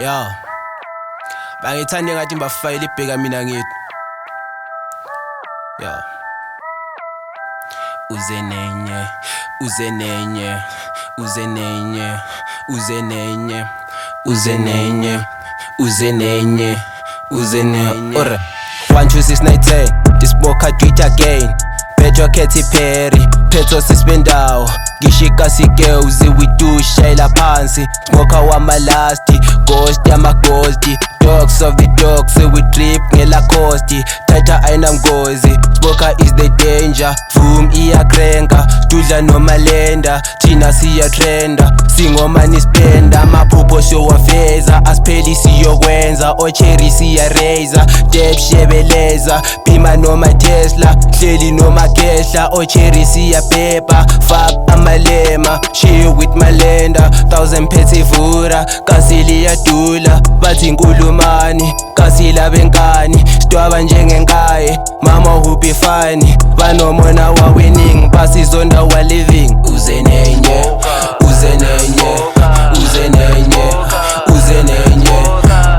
Yo, bangithanda ngathi mbafayile ibheka mina ngithi. Yo. Uzenenye, uzenenye, uzenenye, uzenenye, uzenenye, uzenenye, uzenenye. Alright. 1 2 6 9 10. This smoker do it again. Petro Katy Perry, Petro sisbendawo. Ngishika sigeuzi widushayela phansi. Smoker wamalasti, ghost yamagosti. Dogs of the dogs, we trip ngela costi. Tata ayinamgozi, smoker is the danger. Boom iyakrenga, studla noma lenda. Thina siyatrenda, singoma nispenda. Amaphupho siyowafeza, asipheli siyokwenza. Ocherry siyareza, deb shebeleza. Bima noma Tesla, hleli noma kehla. Ocherry siyapepa, fuck amalema. She with malenda, 1000 phethe vura. Kasili yadula, bathi nkulumani. Kasila bengani, stwaba njengenkaye. Mama huphi fani, banomona wa winning. Basizonda wa living. Uzenenye, uzenenye, uzenenye, uzenenye,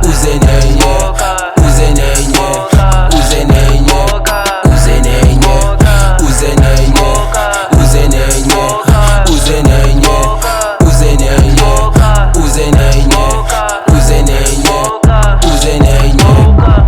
uzenenye, uzenenye, uzenenye, uzenenye, uzenenye, uzenenye, uzenenye, uzenenye, uzenenye, uzenenye, uzenenye.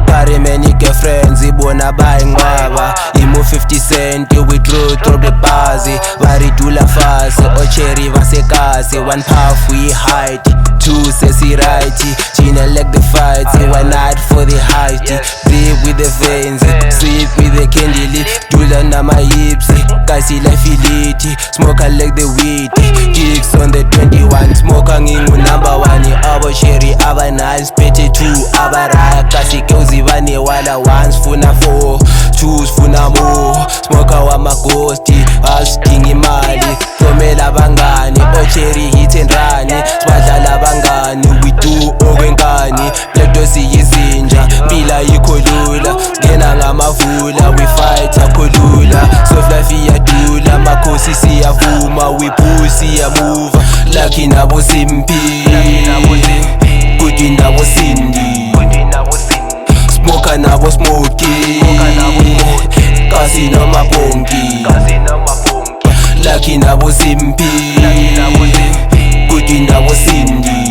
Carry many girlfriends, ibona bayinqaba. Imu 50 cent, we throw the bazi. Baridula fast, Ocherry vasekasi. 1 puff we hide, 2 sesi righty. Gina like the fight, 1 night for the height. Breathe with the veins, sleep with the candle. Dula nama hips, kasi la filiti. Smoker like the weed, kicks on the 21. Smoker ngingu number 1. Ocherry aba 9, spete 2. Abaraya kasi keuzi bane wala 1 funa 4, 2 funa more. Smoker wamagosti, asidinga imali. Thomela bangani, Ocherry hit and run. Sibadlala bangani, we do okwenkani. Black Dog siyizinja, mpila yikho lula. Singena ngamavula, we fight akholula. Soft life iyadula, makhosi siyavuma. We push siyamuva, lucky nabo simpi. Good nabo Cindy, smoker nabo smoky. Kasi noma bonki, lucky nabo simpi. Good nabo Cindy.